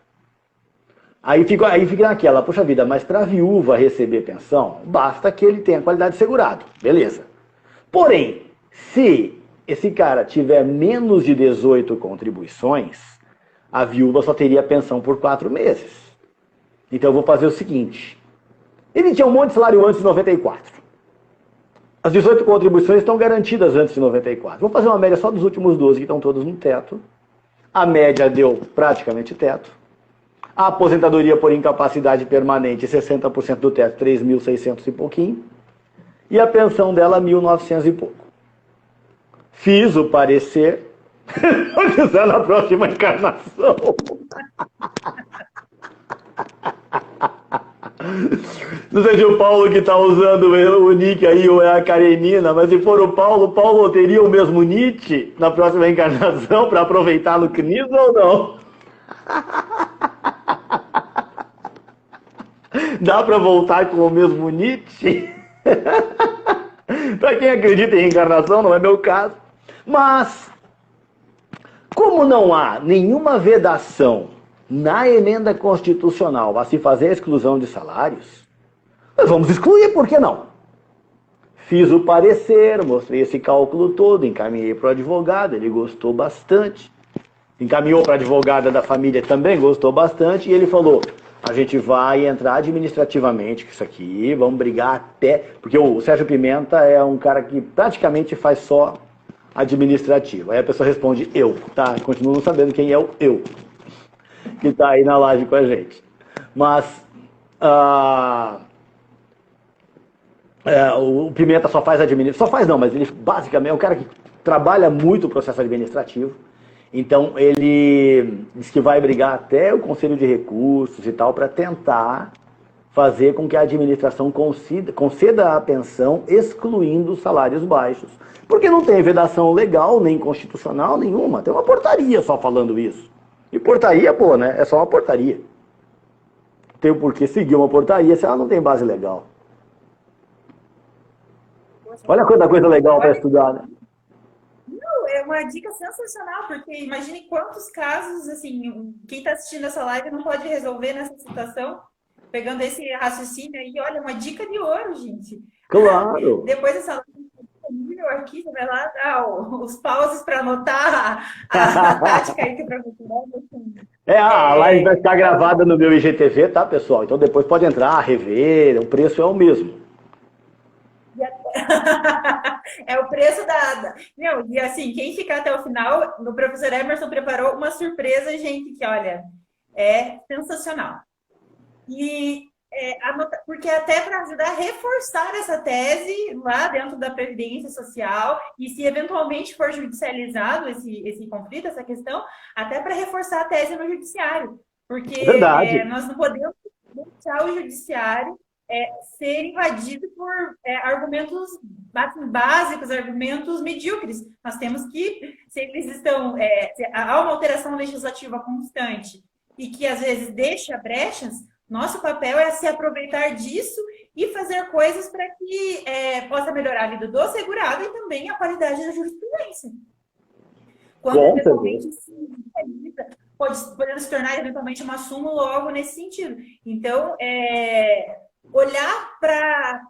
Aí fica naquela, poxa vida, mas para a viúva receber pensão, basta que ele tenha qualidade de segurado. Beleza. Porém, se esse cara tiver menos de 18 contribuições, a viúva só teria pensão por 4 meses. Então eu vou fazer o seguinte. Ele tinha um monte de salário antes de 94. As 18 contribuições estão garantidas antes de 94. Vou fazer uma média só dos últimos 12, que estão todos no teto. A média deu praticamente teto. A aposentadoria por incapacidade permanente, 60% do teto, 3.600 e pouquinho. E a pensão dela, 1.900 e pouco. Fiz o parecer. Vou dizer na próxima encarnação. Não sei se o Paulo que está usando o nick aí ou é a Karenina, mas se for o Paulo teria o mesmo nick na próxima encarnação para aproveitar no CNIS ou não? Dá para voltar com o mesmo nick? Para quem acredita em reencarnação, não é meu caso. Mas, como não há nenhuma vedação na emenda constitucional a se fazer a exclusão de salários, nós vamos excluir, por que não? Fiz o parecer, mostrei esse cálculo todo, encaminhei para o advogado, ele gostou bastante. Encaminhou para a advogada da família, também gostou bastante, e ele falou, a gente vai entrar administrativamente com isso aqui, vamos brigar até... Porque o Sérgio Pimenta é um cara que praticamente faz só administrativo. Aí a pessoa responde, eu, tá? Continuo não sabendo quem é o eu que está aí na live com a gente. Mas... o Pimenta só faz administrativo, só faz não, mas ele basicamente é um cara que trabalha muito o processo administrativo, então ele diz que vai brigar até o Conselho de Recursos e tal, para tentar fazer com que a administração conceda a pensão excluindo os salários baixos, porque não tem vedação legal, nem constitucional nenhuma, tem uma portaria só falando isso, e portaria, pô, né, é só uma portaria, tem o porquê seguir uma portaria se ela não tem base legal. Olha quanta coisa legal para estudar, né? Não, é uma dica sensacional, porque imagine quantos casos, assim, quem está assistindo essa live não pode resolver nessa situação, pegando esse raciocínio aí, olha, uma dica de ouro, gente. Claro! Depois dessa live disponível aqui, você vai lá dar os pauses para anotar a tática aí que para você. A live vai ficar gravada no meu IGTV, tá, pessoal? Então depois pode entrar, rever, o preço é o mesmo. É o preço da... Não, e assim, quem ficar até o final, o professor Emerson preparou uma surpresa, gente, que olha, é sensacional. E porque até para ajudar a reforçar essa tese lá dentro da Previdência Social, e se eventualmente for judicializado esse conflito, essa questão, até para reforçar a tese no judiciário. Porque nós não podemos deixar o judiciário ser invadido por argumentos básicos, argumentos medíocres. Nós temos que, se eles estão... há uma alteração legislativa constante e que, às vezes, deixa brechas, nosso papel é se aproveitar disso e fazer coisas para que possa melhorar a vida do segurado e também a qualidade da jurisprudência. Quando eventualmente se realiza, podendo se tornar eventualmente uma súmula logo nesse sentido. Então, olhar para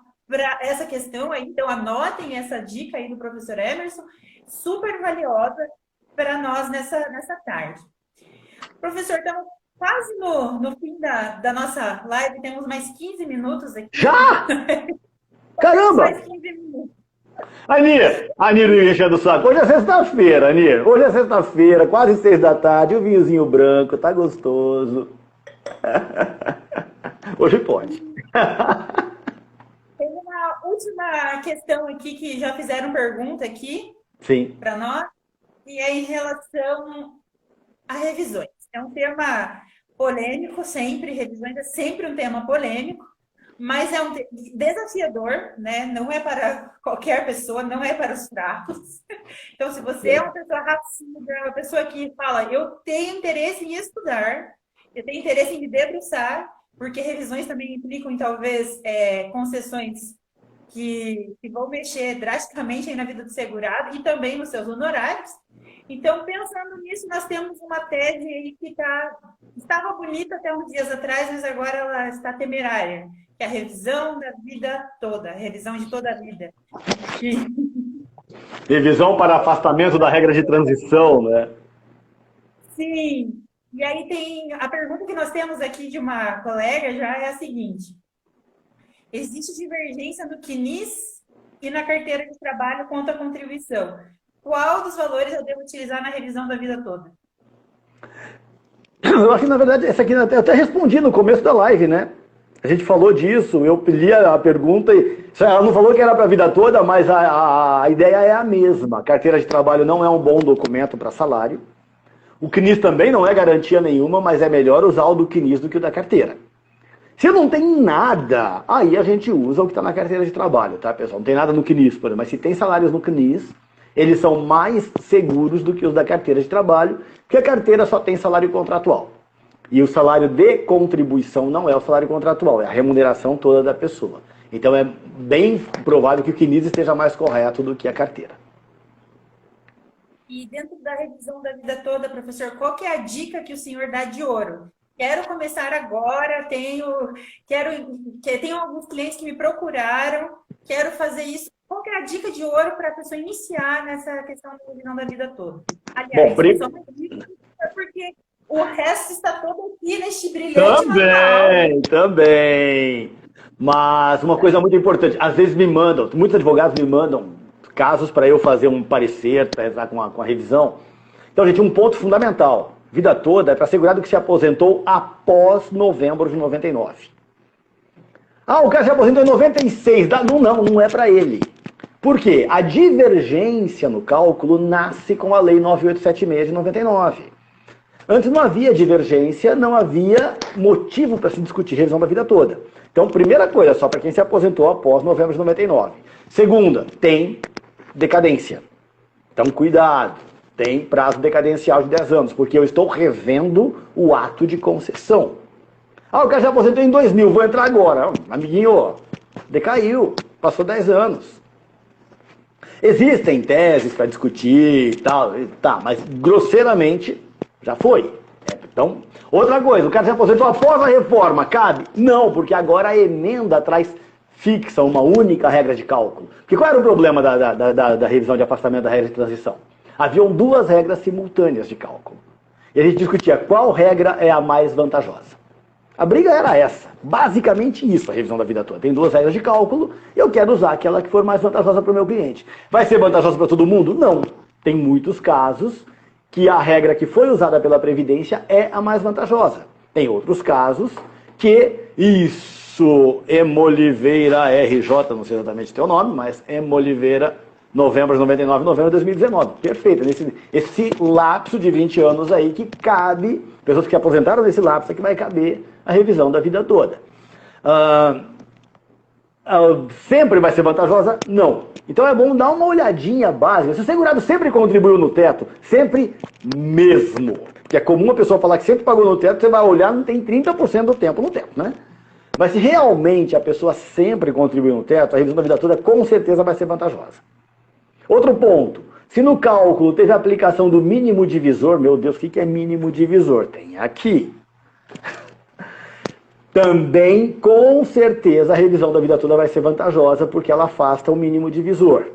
essa questão aí, então anotem essa dica aí do professor Emerson, super valiosa para nós nessa tarde. Professor, estamos quase no fim da nossa live, temos mais 15 minutos aqui. Já? Caramba! Mais 15 minutos. Anir me enchendo o saco. Hoje é sexta-feira, Anir. Hoje é sexta-feira, quase 6 da tarde, o vinhozinho branco, tá gostoso. Hoje pode. Tem uma última questão aqui que já fizeram pergunta aqui para nós, e é em relação a revisões. É um tema polêmico sempre, revisões é sempre um tema polêmico, mas é um desafiador, né? Não é para qualquer pessoa, não é para os fracos. Então, se você é uma pessoa raçuda, uma pessoa que fala, eu tenho interesse em estudar, eu tenho interesse em me debruçar, porque revisões também implicam em, talvez, concessões que vão mexer drasticamente aí na vida do segurado e também nos seus honorários. Então, pensando nisso, nós temos uma tese aí que estava bonita até uns dias atrás, mas agora ela está temerária, que é a revisão da vida toda, a revisão de toda a vida. Revisão para afastamento da regra de transição, né? Sim. E aí tem a pergunta que nós temos aqui de uma colega já é a seguinte: existe divergência no CNIS e na carteira de trabalho quanto à contribuição? Qual dos valores eu devo utilizar na revisão da vida toda? Eu acho que, na verdade, essa aqui eu até respondi no começo da live, né? A gente falou disso, eu li a pergunta e ela não falou que era para a vida toda, mas a ideia é a mesma. A carteira de trabalho não é um bom documento para salário. O CNIS também não é garantia nenhuma, mas é melhor usar o do CNIS do que o da carteira. Se não tem nada, aí a gente usa o que está na carteira de trabalho, tá, pessoal? Não tem nada no CNIS, por exemplo, mas se tem salários no CNIS, eles são mais seguros do que os da carteira de trabalho, porque a carteira só tem salário contratual. E o salário de contribuição não é o salário contratual, é a remuneração toda da pessoa. Então é bem provável que o CNIS esteja mais correto do que a carteira. E dentro da revisão da vida toda, professor, qual que é a dica que o senhor dá de ouro? Quero começar agora, tenho alguns clientes que me procuraram, quero fazer isso. Qual que é a dica de ouro para a pessoa iniciar nessa questão da revisão da vida toda? Aliás, só uma dica, porque o resto está todo aqui neste brilhante manual. Também. Mas uma coisa muito importante, às vezes muitos advogados me mandam casos para eu fazer um parecer, para entrar com a revisão. Então, gente, um ponto fundamental. Vida toda é para segurado que se aposentou após novembro de 99. Ah, o cara se aposentou em 96. Não é para ele. Por quê? A divergência no cálculo nasce com a Lei 9876 de 99. Antes não havia divergência, não havia motivo para se discutir revisão da vida toda. Então, primeira coisa, só para quem se aposentou após novembro de 99. Segunda, tem decadência. Então, cuidado. Tem prazo decadencial de 10 anos, porque eu estou revendo o ato de concessão. Ah, o cara já aposentou em 2000, vou entrar agora. Amiguinho, decaiu, passou 10 anos. Existem teses para discutir e tal, tá, mas grosseiramente já foi. Então, outra coisa, o cara já aposentou após a reforma, cabe? Não, porque agora a emenda traz fixa uma única regra de cálculo. Porque qual era o problema da revisão de afastamento da regra de transição? Haviam duas regras simultâneas de cálculo. E a gente discutia qual regra é a mais vantajosa. A briga era essa. Basicamente isso, a revisão da vida toda. Tem duas regras de cálculo e eu quero usar aquela que for mais vantajosa para o meu cliente. Vai ser vantajosa para todo mundo? Não. Tem muitos casos que a regra que foi usada pela Previdência é a mais vantajosa. Tem outros casos que isso, Emoliveira RJ, não sei exatamente o teu nome, mas Emoliveira novembro de 99, novembro de 2019. Perfeito. Esse lapso de 20 anos aí que cabe, pessoas que aposentaram nesse lapso, é que vai caber a revisão da vida toda. Sempre vai ser vantajosa? Não. Então é bom dar uma olhadinha básica. Se o segurado sempre contribuiu no teto, sempre mesmo. Porque é comum a pessoa falar que sempre pagou no teto, você vai olhar, não tem 30% do tempo no teto, né? Mas se realmente a pessoa sempre contribuiu no teto, a revisão da vida toda com certeza vai ser vantajosa. Outro ponto, se no cálculo teve a aplicação do mínimo divisor, meu Deus, o que é mínimo divisor? Tem aqui. Também, com certeza, a revisão da vida toda vai ser vantajosa, porque ela afasta o mínimo divisor.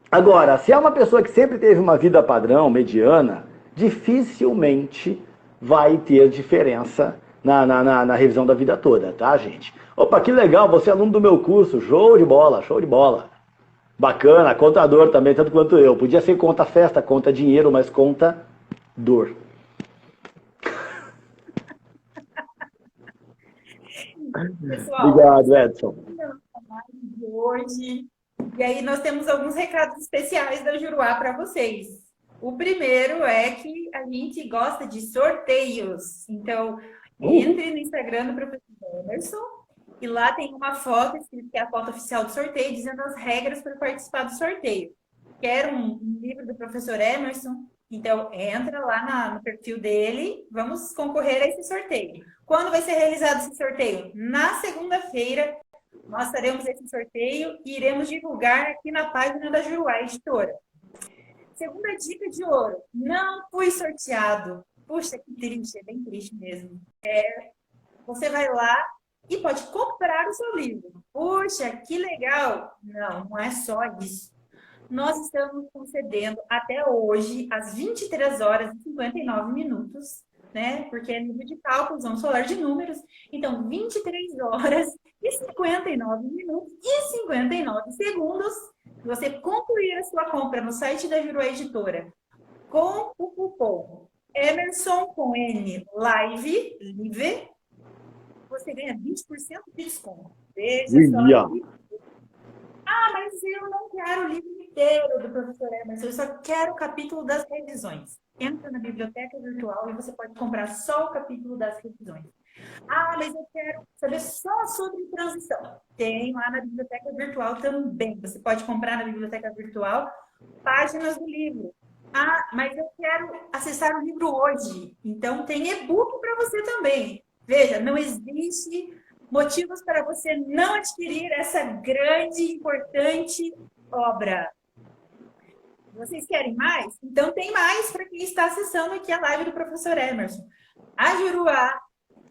Agora, se é uma pessoa que sempre teve uma vida padrão, mediana, dificilmente vai ter diferença na revisão da vida toda, tá, gente? Opa, que legal, você é aluno do meu curso, show de bola, show de bola. Bacana, contador também, tanto quanto eu. Podia ser conta festa, conta dinheiro, mas conta dor. Pessoal, obrigado, Edson. De hoje. E aí nós temos alguns recados especiais da Juruá para vocês. O primeiro é que a gente gosta de sorteios. Então, entre no Instagram do professor Emerson. E lá tem uma foto, escrito que é a foto oficial do sorteio, dizendo as regras para participar do sorteio. Quero um livro do professor Emerson, então entra lá no perfil dele, vamos concorrer a esse sorteio. Quando vai ser realizado esse sorteio? Na segunda-feira, nós faremos esse sorteio e iremos divulgar aqui na página da Juruá Editora. Segunda dica de ouro, não fui sorteado. Puxa, que triste, é bem triste mesmo. Você vai lá e pode comprar o seu livro. Puxa, que legal! Não é só isso. Nós estamos concedendo até hoje, às 23 horas e 59 minutos, né? Porque é livro de cálculos, vamos falar de números. Então, 23 horas e 59 minutos e 59 segundos, você concluir a sua compra no site da Juruá Editora com o cupom Emerson com N Live, você ganha 20% de desconto. Veja só. Mas eu não quero o livro inteiro do professor Emerson, eu só quero o capítulo das revisões. Entra na biblioteca virtual e você pode comprar só o capítulo das revisões. Ah, mas eu quero saber só sobre transição. Tem lá na biblioteca virtual também. Você pode comprar na biblioteca virtual páginas do livro. Ah, mas eu quero acessar o livro hoje. Então tem e-book para você também. Veja, não existe motivos para você não adquirir essa grande e importante obra. Vocês querem mais? Então tem mais para quem está acessando aqui a live do professor Emerson. A Juruá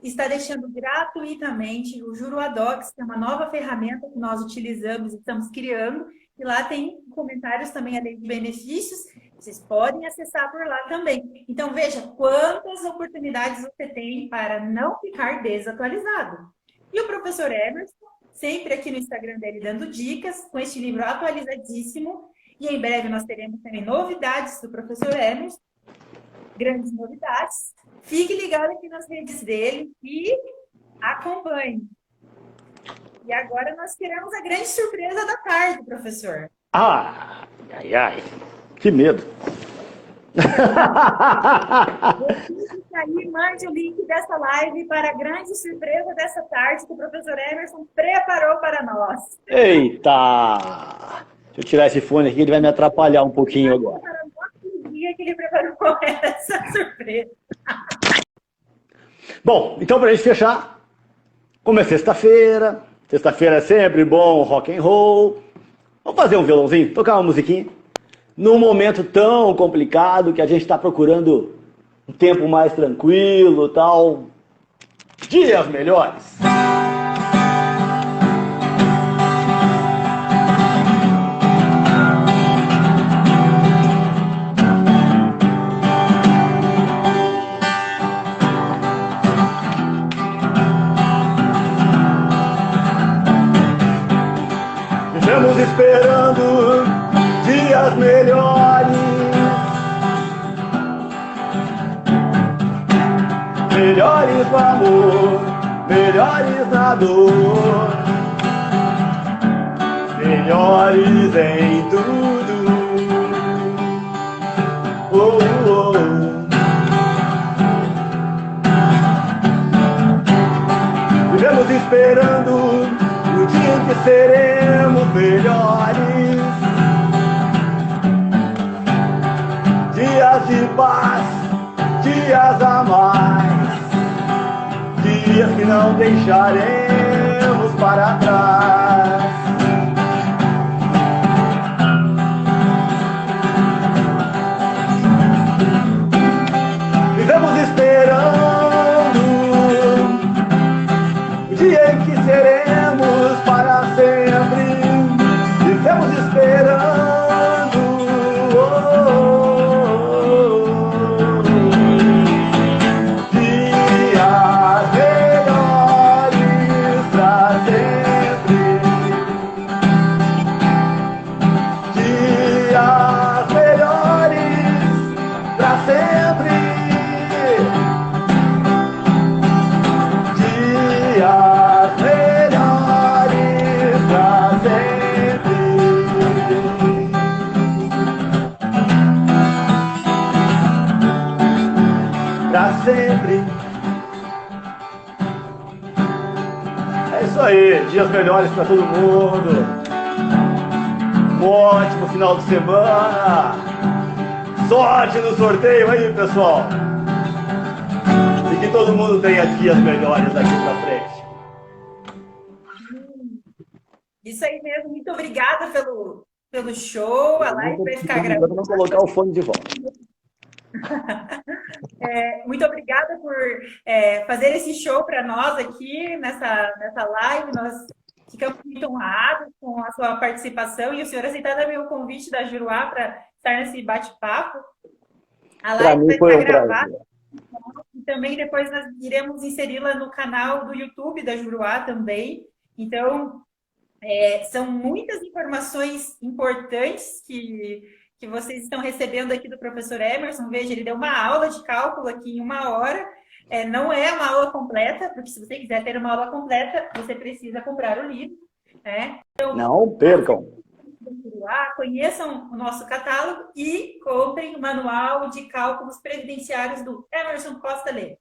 está deixando gratuitamente o Juruá Docs, que é uma nova ferramenta que nós utilizamos e estamos criando. E lá tem comentários também, além de benefícios. Vocês podem acessar por lá também. Então, veja quantas oportunidades você tem para não ficar desatualizado. E o professor Emerson, sempre aqui no Instagram dele, dando dicas, com este livro atualizadíssimo. E em breve nós teremos também novidades do professor Emerson, grandes novidades. Fique ligado aqui nas redes dele e acompanhe. E agora nós queremos a grande surpresa da tarde, professor. Ah, ai, ai, que medo. Aí, mande o link dessa live para a grande surpresa dessa tarde que o professor Emerson preparou para nós. Eita! Deixa eu tirar esse fone aqui, ele vai me atrapalhar um pouquinho agora. Para o dia que ele preparou essa surpresa. Bom, então para a gente fechar, como é sexta-feira é sempre bom rock and roll, vamos fazer um violãozinho, tocar uma musiquinha, num momento tão complicado que a gente está procurando um tempo mais tranquilo, tal, dias melhores. Estamos esperando dias melhores, melhores no amor, melhores na dor, melhores em tudo. Oh, oh. Vivemos esperando o dia em que seremos melhores, dias de paz, dias a mais, dias que não deixaremos para trás. Vivemos esperando o dia em que seremos para sempre. Vivemos esperando dias melhores pra sempre. Dias melhores pra sempre. Dias melhores pra sempre. Pra sempre. É isso aí, dias melhores pra todo mundo. Um ótimo final de semana. Sorte no sorteio aí, pessoal. E que todo mundo tenha dias melhores daqui pra frente. Isso aí mesmo. Muito obrigada pelo show. A live vai ficar gravada. Vamos colocar o fone de volta. Muito obrigada por fazer esse show para nós aqui nessa live. Nós ficamos muito honrados com a sua participação e o senhor aceitar também o convite da Juruá para estar nesse bate-papo. A live vai ficar gravada. E também depois nós iremos inseri-la no canal do YouTube da Juruá também. Então, são muitas informações importantes que vocês estão recebendo aqui do professor Emerson. Veja, ele deu uma aula de cálculo aqui em 1 hora. Não é uma aula completa, porque se você quiser ter uma aula completa, você precisa comprar o livro. Né? Então, não percam. Conheçam o nosso catálogo e comprem o manual de cálculos previdenciários do Emerson Costa Leves.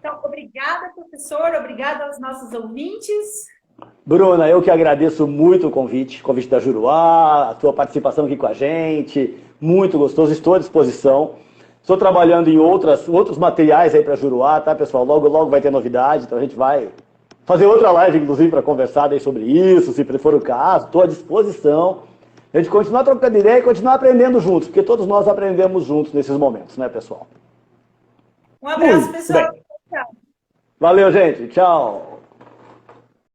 Então, obrigada, professor, obrigada aos nossos ouvintes. Bruna, eu que agradeço muito o convite da Juruá, a tua participação aqui com a gente, muito gostoso, estou à disposição. Estou trabalhando em outros materiais aí para Juruá, tá, pessoal? Logo, logo vai ter novidade, então a gente vai fazer outra live, inclusive, para conversar daí sobre isso, se for o caso. Estou à disposição. A gente continuar trocando ideia e continuar aprendendo juntos, porque todos nós aprendemos juntos nesses momentos, né, pessoal? Um abraço, pessoal. Tchau. Valeu, gente. Tchau.